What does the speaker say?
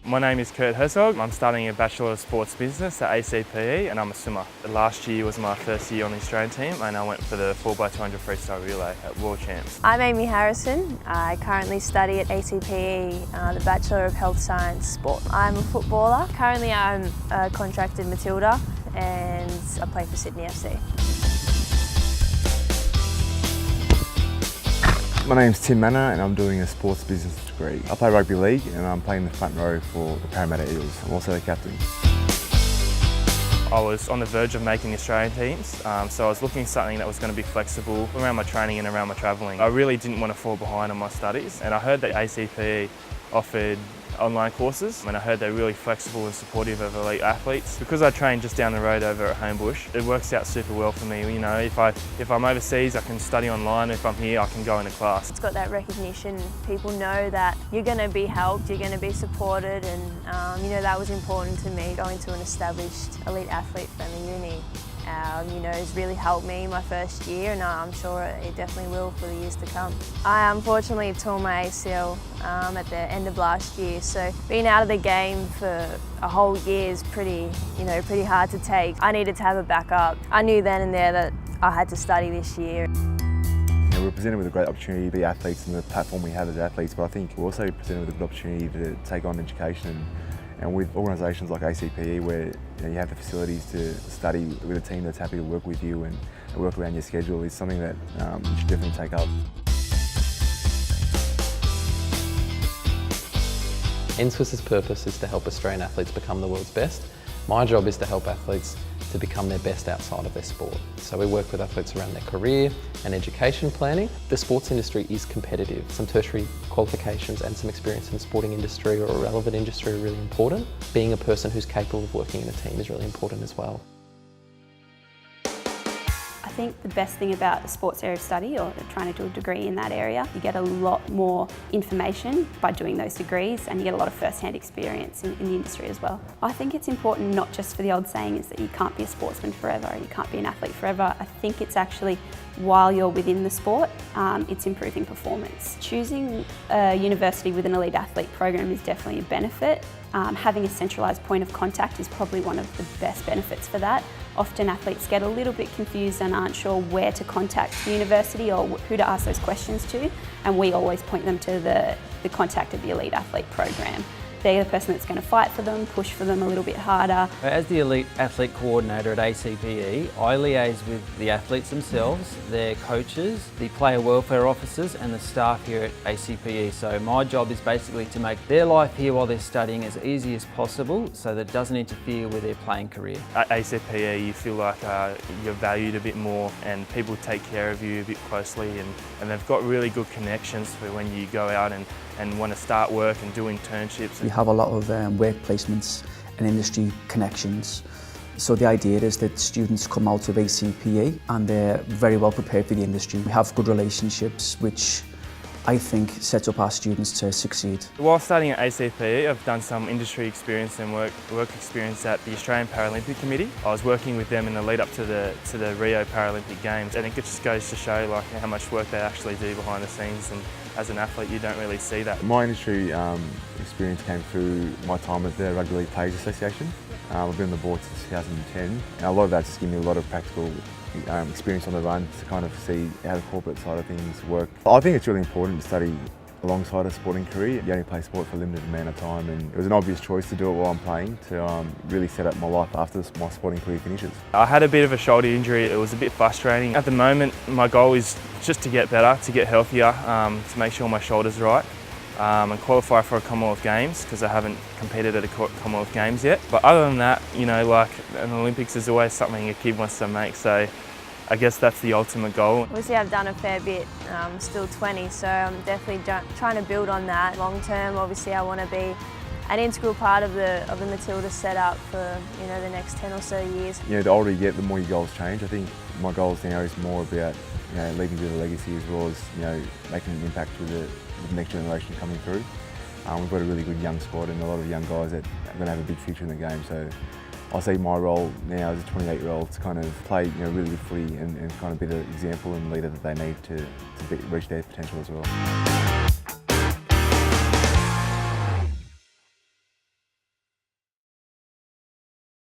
My name is Phjysical. I'm studying a Bachelor of Sports Business at ACPE and I'm a swimmer. Last year was my first year on the Australian team and I went for the 4x200 freestyle relay at World Champs. I'm Amy Harrison. I currently study at ACPE, the Bachelor of Health Science Sport. I'm a footballer. Currently I'm a contracted Matilda and I play for Sydney FC. My name's Tim Manor and I'm doing a sports business degree. I play rugby league and I'm playing the front row for the Parramatta Eels. I'm also the captain. I was on the verge of making the Australian teams, so I was looking for something that was going to be flexible around my training and around my travelling. I really didn't want to fall behind on my studies and I heard that ACPE offered online courses and I heard they're really flexible and supportive of elite athletes. Because I train just down the road over at Homebush, it works out super well for me. You know, if I'm overseas, I can study online. If I'm here, I can go into class. It's got that recognition. People know that you're going to be helped, you're going to be supported, and you know, that was important to me. Going to an established elite athlete-friendly uni, you know, has really helped me my first year, and I'm sure it definitely will for the years to come. I unfortunately tore my ACL at the end of last year, so being out of the game for a whole year is pretty hard to take. I needed to have a backup. I knew then and there that I had to study this year. We're presented with a great opportunity to be athletes and the platform we have as athletes, but I think we're also presented with a good opportunity to take on education. And with organisations like ACPE where you have the facilities to study with a team that's happy to work with you and work around your schedule is something that you should definitely take up. NSWIS's purpose is to help Australian athletes become the world's best. My job is to help athletes to become their best outside of their sport. So we work with athletes around their career and education planning. The sports industry is competitive. Some tertiary qualifications and some experience in the sporting industry or a relevant industry are really important. Being a person who's capable of working in a team is really important as well. I think the best thing about a sports area of study or trying to do a degree in that area, you get a lot more information by doing those degrees and you get a lot of first-hand experience in the industry as well. I think it's important not just for the old saying is that you can't be a sportsman forever, you can't be an athlete forever. I think it's actually while you're within the sport, it's improving performance. Choosing a university with an elite athlete program is definitely a benefit. Having a centralised point of contact is probably one of the best benefits for that. Often athletes get a little bit confused and aren't sure where to contact the university or who to ask those questions to, and we always point them to the contact of the elite athlete program. They're the person that's going to fight for them, push for them a little bit harder. As the Elite Athlete Coordinator at ACPE, I liaise with the athletes themselves, their coaches, the player welfare officers and the staff here at ACPE. So my job is basically to make their life here while they're studying as easy as possible so that it doesn't interfere with their playing career. At ACPE you feel like you're valued a bit more and people take care of you a bit closely and they've got really good connections for when you go out and want to start work and do internships. We have a lot of work placements and industry connections. So the idea is that students come out of ACPE and they're very well prepared for the industry. We have good relationships which I think sets up our students to succeed. While studying at ACPE, I've done some industry experience and work experience at the Australian Paralympic Committee. I was working with them in the lead up to the Rio Paralympic Games, and it just goes to show like how much work they actually do behind the scenes, and as an athlete you don't really see that. My industry experience came through my time at the Rugby League Players Association. I've been on the board since 2010 and a lot of that just gave me a lot of practical experience on the run to kind of see how the corporate side of things work. I think it's really important to study alongside a sporting career. You only play sport for a limited amount of time and it was an obvious choice to do it while I'm playing to really set up my life after my sporting career finishes. I had a bit of a shoulder injury. It was a bit frustrating. At the moment my goal is just to get better, to get healthier, to make sure my shoulder's right. And qualify for a Commonwealth Games because I haven't competed at a Commonwealth Games yet. But other than that, you know, like an Olympics is always something a kid wants to make, so I guess that's the ultimate goal. Obviously I've done a fair bit, I'm still 20, so I'm definitely trying to build on that. Long term, obviously I want to be an integral part of the Matilda setup for the next 10 or so years. You know, the older you get, the more your goals change. I think my goals now is more about leaving a bit of a legacy as well as making an impact with the next generation coming through. We've got a really good young squad and a lot of young guys that are going to have a big future in the game. So I see my role now as a 28-year-old to kind of play really good footy and kind of be the example and leader that they need to reach their potential as well.